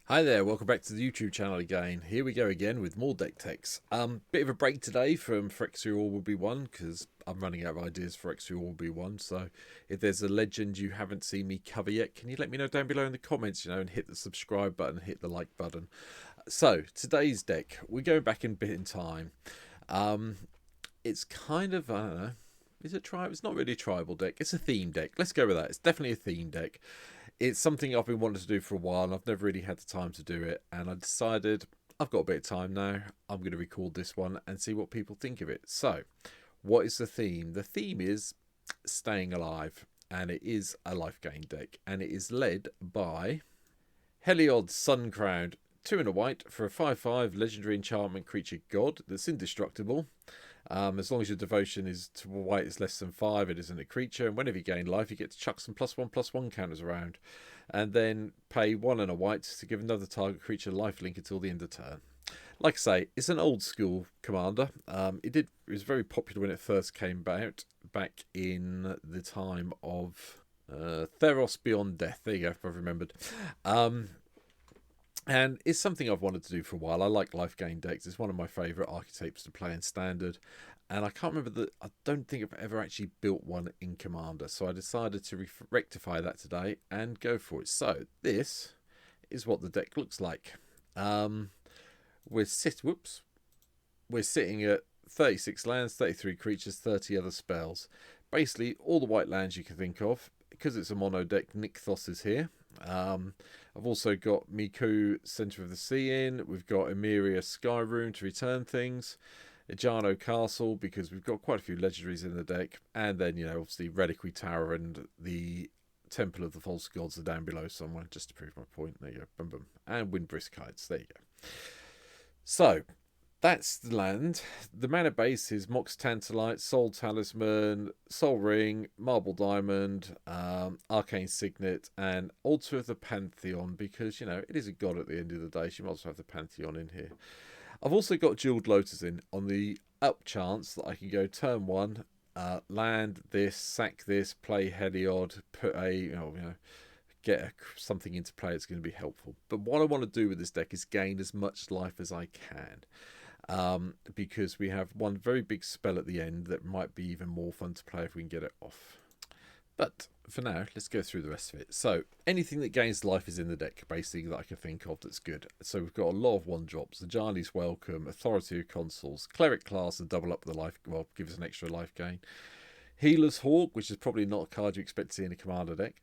Hi there, welcome back to the YouTube channel again. Here we go again with more deck techs. Bit of a break today from Phyrexia All Will Be One because I'm running out of ideas for Phyrexia All Will Be One. So if there's a legend you haven't seen me cover yet, can you let me know down below in the comments, and hit the subscribe button, hit the like button. So today's deck, we're going back in bit in time. It's kind of, I don't know, is it tribal? It's not really a tribal deck, it's a theme deck. Let's go with that. It's definitely a theme deck. It's something I've been wanting to do for a while and I've never really had the time to do it, and I decided I've got a bit of time now. I'm going to record this one and see what people think of it. So what is the theme? The theme is staying alive, and it is a life gain deck, and it is led by Heliod Sun Crowned, 2 and a white for a 5/5 legendary enchantment creature god that's indestructible. As long as your devotion is to white is less than 5, it isn't a creature. And whenever you gain life, you get to chuck some +1/+1 counters around. And then pay 1 and a white to give another target creature lifelink until the end of turn. Like I say, it's an old school commander. It was very popular when it first came about, back in the time of Theros Beyond Death. There you go, if I've remembered. And it's something I've wanted to do for a while. I like life gain decks. It's one of my favourite archetypes to play in Standard. And I can't remember I don't think I've ever actually built one in Commander. So I decided to rectify that today and go for it. So this is what the deck looks like. We're sitting at 36 lands, 33 creatures, 30 other spells. Basically, all the white lands you can think of. Because it's a mono deck, Nykthos is here. I've also got Miku, Centre of the Sea in. We've got Emeria Skyroom to return things. Ejano Castle, because we've got quite a few legendaries in the deck. And then, obviously Reliquary Tower and the Temple of the False Gods are down below somewhere, just to prove my point. There you go. Boom, boom. And Windbrisk Heights. There you go. So, that's the land. The mana base is Mox Tantalite, Soul Talisman, Soul Ring, Marble Diamond, Arcane Signet, and Altar of the Pantheon, because, it is a god at the end of the day. So you might as well have the Pantheon in here. I've also got Jeweled Lotus in on the up chance that I can go turn 1, land this, sack this, play Heliod, put get something into play that's going to be helpful. But what I want to do with this deck is gain as much life as I can. Because we have one very big spell at the end that might be even more fun to play if we can get it off. But for now, let's go through the rest of it. So anything that gains life is in the deck, basically, that I can think of that's good. So we've got a lot of 1-drops. Ajani's Welcome, Authority of Consuls, Cleric Class to double up the life, well, give us an extra life gain. Healer's Hawk, which is probably not a card you expect to see in a commander deck.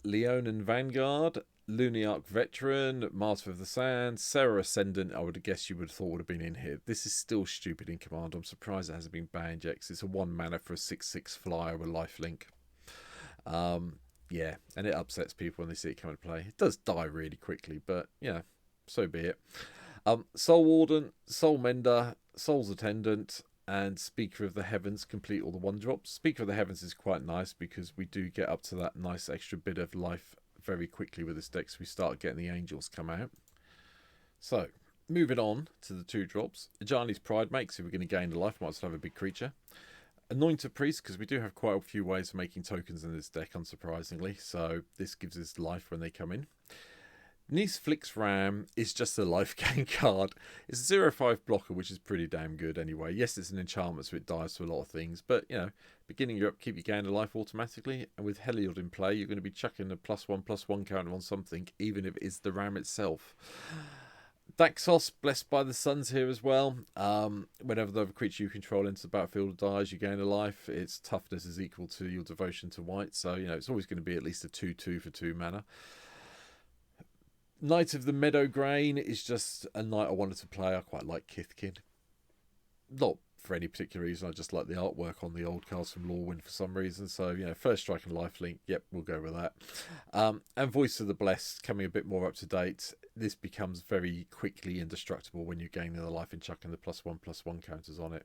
Leonin Vanguard, Luniarch Veteran, Master of the Sands, Serra Ascendant, I would have guessed you would have thought would have been in here. This is still stupid in Commander. I'm surprised it hasn't been banned yet, because it's a 1 mana for a 6/6 flyer with lifelink. Yeah, and it upsets people when they see it come into play. It does die really quickly, but, so be it. Soul Warden, Soul Mender, Soul's Attendant, and Speaker of the Heavens complete all the 1-drops. Speaker of the Heavens is quite nice because we do get up to that nice extra bit of life very quickly with this deck, so we start getting the angels come out. So, moving on to the 2-drops. Ajani's Pride Mate, so we're going to gain the life, might as well have a big creature. Anointed Priest, because we do have quite a few ways of making tokens in this deck, unsurprisingly, so this gives us life when they come in. Nice Flix Ram is just a life gain card. It's a 0/5 blocker, which is pretty damn good anyway. Yes, it's an enchantment, so it dies to a lot of things. But, beginning your upkeep, you gain a life automatically. And with Heliod in play, you're going to be chucking a +1/+1 counter on something, even if it's the Ram itself. Daxos, Blessed by the Sun's here as well. Whenever the other creature you control enters the battlefield dies, you gain a life. Its toughness is equal to your devotion to white. So, it's always going to be at least a 2/2 for 2 mana. Knight of the Meadow Grain is just a knight I wanted to play. I quite like Kithkin. Not for any particular reason, I just like the artwork on the old cards from Lorwyn for some reason. So, first strike and lifelink, yep, we'll go with that. And Voice of the Blessed coming a bit more up to date. This becomes very quickly indestructible when you're gaining the life and chucking the +1/+1 counters on it.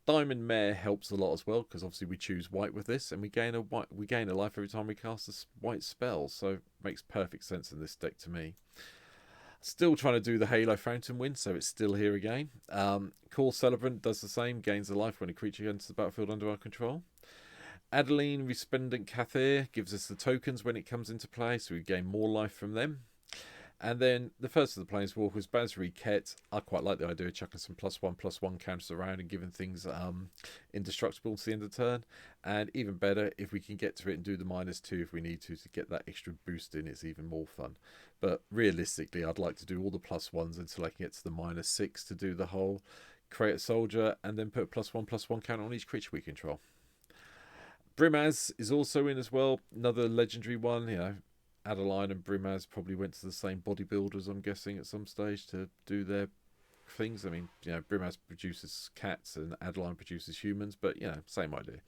Diamond Mare helps a lot as well, because obviously we choose white with this, and we gain a life every time we cast a white spell, so it makes perfect sense in this deck to me. Still trying to do the Halo Fountain win, so it's still here again. Core Celebrant does the same, gains a life when a creature enters the battlefield under our control. Adeline Resplendent Cathir gives us the tokens when it comes into play, so we gain more life from them. And then the first of the Planeswalkers, Basri Ket. I quite like the idea of chucking some +1/+1 counters around and giving things indestructible to the end of the turn. And even better, if we can get to it and do the -2 if we need to get that extra boost in, it's even more fun. But realistically, I'd like to do all the +1s until I can get to the -6 to do the whole create a soldier and then put a +1/+1 counter on each creature we control. Brimaz is also in as well, another legendary one. You know, Adeline and Brimaz probably went to the same bodybuilders, I'm guessing, at some stage to do their things. I mean, you know, Brimaz produces cats and Adeline produces humans, but, you know, same idea.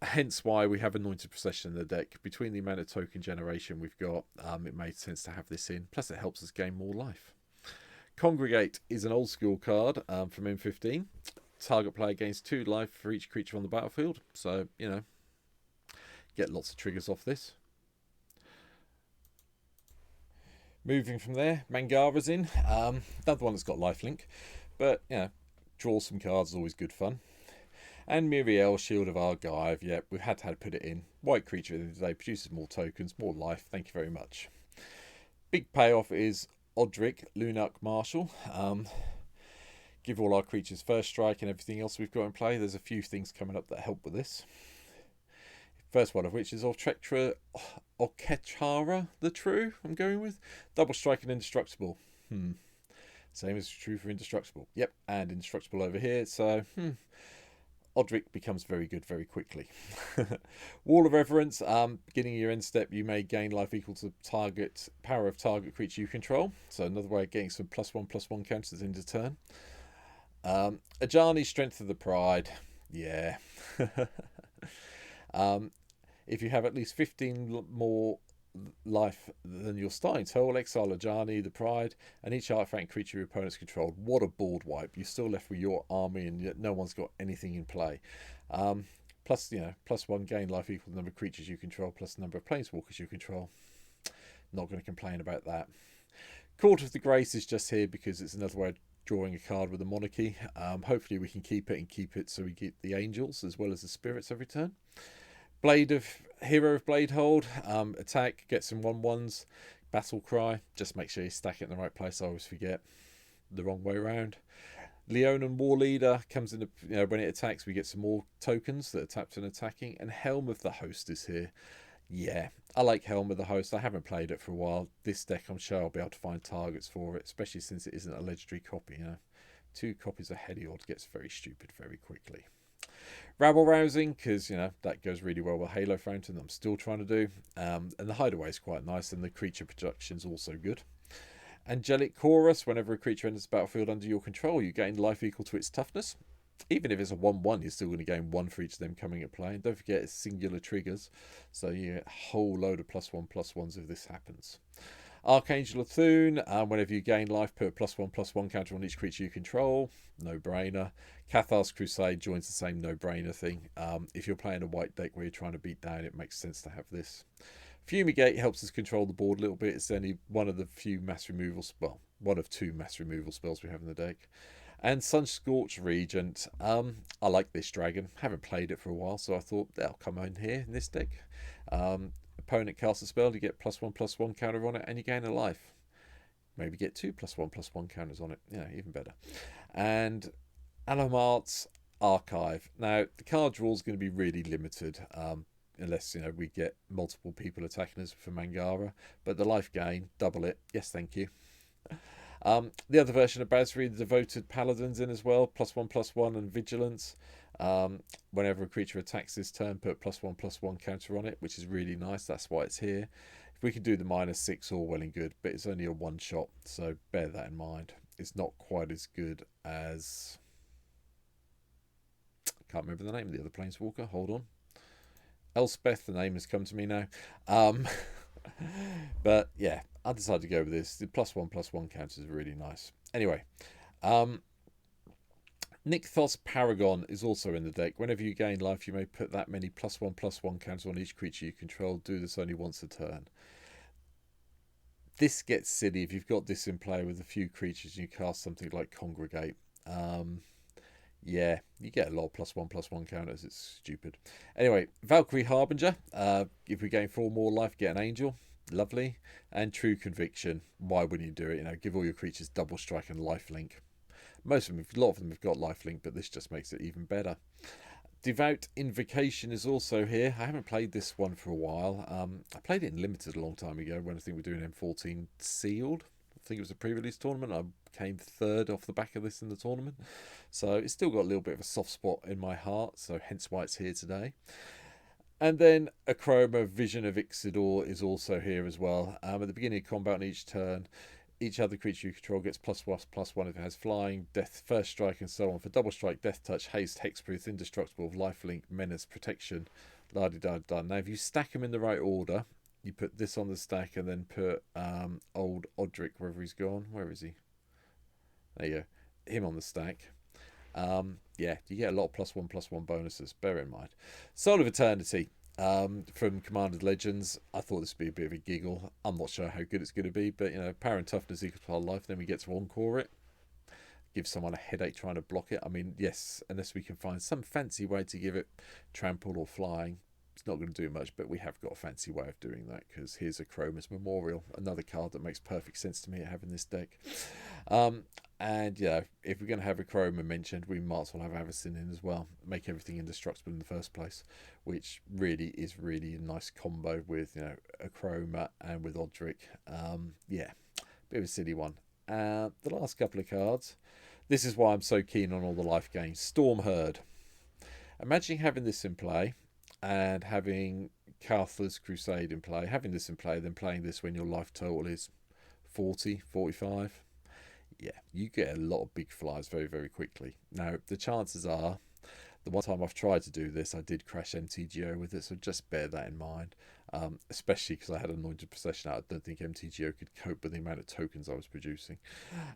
Hence why we have Anointed Procession in the deck. Between the amount of token generation we've got, it made sense to have this in. Plus, it helps us gain more life. Congregate is an old school card from M15. Target player gains 2 life for each creature on the battlefield. So, you know, get lots of triggers off this. Moving from there, Mangara's in. Another one that's got lifelink. But, you know, draw some cards is always good fun. And Miriel, Shield of Argive. Yeah, we've had to put it in. White creature at the end of the day produces more tokens, more life. Thank you very much. Big payoff is Odric, Lunark Marshal. Give all our creatures first strike and everything else we've got in play. There's a few things coming up that help with this. First one of which is Orkechara the True, I'm going with. Double strike and indestructible. Same as true for indestructible. Yep, and indestructible over here. So, Odric becomes very good very quickly. Wall of Reverence. Beginning of your end step, you may gain life equal to target power of target creature you control. So another way of getting some +1/+1 counters into turn. Ajani, Strength of the Pride. Yeah. If you have at least 15 more life than your starting total, exile Ajani, the Pride, and each artifact creature your opponent's controlled. What a board wipe. You're still left with your army and yet no one's got anything in play. Plus, you know, +1 gain life equal to the number of creatures you control plus the number of planeswalkers you control. Not going to complain about that. Court of the Grace is just here because it's another way of drawing a card with a monarchy. Hopefully we can keep it so we get the angels as well as the spirits every turn. Hero of Bladehold. Attack, get some 1/1s. Battle Cry. Just make sure you stack it in the right place. I always forget. The wrong way around. Leonin War Leader comes in. When it attacks, we get some more tokens that are tapped and attacking. And Helm of the Host is here. Yeah, I like Helm of the Host. I haven't played it for a while. This deck, I'm sure I'll be able to find targets for it, especially since it isn't a legendary copy. 2 copies of Heliod gets very stupid very quickly. Rabble Rousing, because that goes really well with Halo Fountain. I'm still trying to do, and the Hideaway is quite nice, and the creature production is also good. Angelic Chorus. Whenever a creature enters the battlefield under your control, you gain life equal to its toughness. Even if it's a 1/1, you're still going to gain 1 for each of them coming at play. And don't forget, it's singular triggers, so you get a whole load of +1/+1s if this happens. Archangel of Thune. Whenever you gain life, put a +1/+1 counter on each creature you control. No brainer. Cathar's Crusade joins the same no brainer thing. If you're playing a white deck where you're trying to beat down, it makes sense to have this. Fumigate helps us control the board a little bit. It's only one of the few mass removals, well, one of 2 mass removal spells we have in the deck. And Sunscorched Regent. I like this dragon. Haven't played it for a while, so I thought they'll come in here in this deck. Opponent casts a spell, you get +1/+1 counter on it, and you gain a life. Maybe get 2 +1/+1 counters on it. Even better. And Alamart's Archive. Now, the card draw is going to be really limited, unless we get multiple people attacking us for Mangara. But the life gain, double it. Yes, thank you. The other version of Basri, the Devoted Paladin's in as well. +1/+1 and Vigilance. Whenever a creature attacks this turn, put +1/+1 counter on it, which is really nice. That's why it's here. If we can do the -6, all well and good, but it's only a 1-shot, so bear that in mind. It's not quite as good as... I can't remember the name of the other Planeswalker. Hold on. Elspeth, the name has come to me now. But yeah, I decided to go with this. The +1/+1 counter is really nice. Anyway, Nykthos Paragon is also in the deck. Whenever you gain life, you may put that many +1/+1 counters on each creature you control. Do this only once a turn. This gets silly if you've got this in play with a few creatures and you cast something like Congregate. Yeah, you get a lot of +1/+1 counters. It's stupid. Anyway, Valkyrie Harbinger. If we gain 4 more life, get an angel. lovely. And True Conviction, why wouldn't you do it? You know, give all your creatures double strike and lifelink. Most of them, a lot of them have got lifelink, but this just makes it even better. Devout Invocation is also here. I haven't played this one for a while. I played it in Limited a long time ago when I think we were doing M14 Sealed. I think it was a pre-release tournament. I came third off the back of this in the tournament. So it's still got a little bit of a soft spot in my heart, so hence why it's here today. And then Achroma, Vision of Ixidor, is also here as well. At the beginning of combat on each turn, each other creature you control gets +1/+1 if it has flying, death, first strike, and so on. For double strike, death touch, haste, hexproof, indestructible, lifelink, menace, protection, la di da da. Now, if you stack them in the right order, you put this on the stack and then put old Odric, wherever he's gone. Where is he? There you go. Him on the stack. Yeah, you get a lot of +1/+1 bonuses. Bear in mind. Soul of Eternity. From Commanded Legends. I thought this would be a bit of a giggle. I'm not sure how good it's going to be, but you know, power and toughness equals to our life. Then we get to encore it. Give someone a headache trying to block it. I mean, yes, unless we can find some fancy way to give it trample or flying, it's not going to do much. But we have got a fancy way of doing that, because here's Achroma's Memorial, another card that makes perfect sense to me having this deck. And yeah, if we're going to have Achroma mentioned, we might as well have Avacyn in as well. Make everything indestructible in the first place, which really is a nice combo with, you know, Achroma and with Odric. Yeah, bit of a silly one. The last couple of cards. This is why I'm so keen on all the life gains. Storm Herd. Imagine having this in play and having Cartha's Crusade in play. Having this in play, then playing this when your life total is 40, 45. Yeah, you get a lot of big flyers very, very quickly. Now, the chances are, the one time I've tried to do this, I did crash MTGO with it, so just bear that in mind. Especially because I had Anointed Procession out. I don't think MTGO could cope with the amount of tokens I was producing.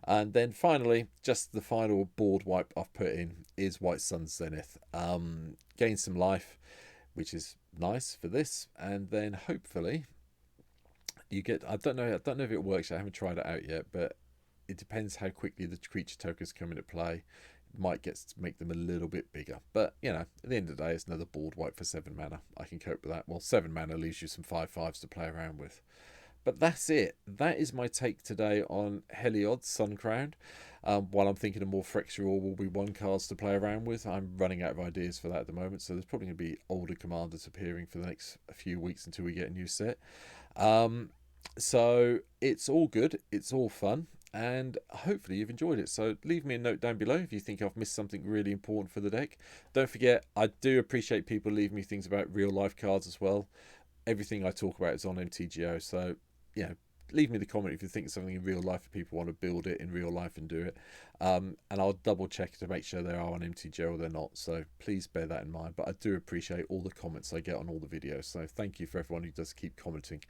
And then finally, just the final board wipe I've put in is White Sun Zenith. Gain some life, which is nice for this, and then hopefully you get, I don't know if it works. I haven't tried it out yet, but it depends how quickly the creature tokens come into play. It might make them a little bit bigger, but you know, at the end of the day, it's another board wipe for 7 mana. I can cope with that. Well, 7 mana leaves you some 5/5s to play around with. But that's it. That is my take today on Heliod Suncrowned. While I'm thinking of more Phyrexia or will be 1 cards to play around with, I'm running out of ideas for that at the moment. So there's probably going to be older commanders appearing for the next few weeks until we get a new set. So it's all good. It's all fun. And hopefully you've enjoyed it. So leave me a note down below if you think I've missed something really important for the deck. Don't forget, I do appreciate people leaving me things about real life cards as well. Everything I talk about is on MTGO. So, you know, leave me the comment if you think something in real life, if people want to build it in real life and do it. And I'll double check to make sure they are on MTGO or they're not. So please bear that in mind. But I do appreciate all the comments I get on all the videos. So thank you for everyone who does keep commenting.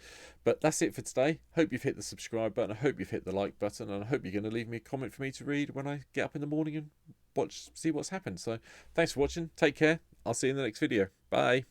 But that's it for today. Hope you've hit the subscribe button. I hope you've hit the like button. And I hope you're going to leave me a comment for me to read when I get up in the morning and see what's happened. So thanks for watching. Take care. I'll see you in the next video. Bye.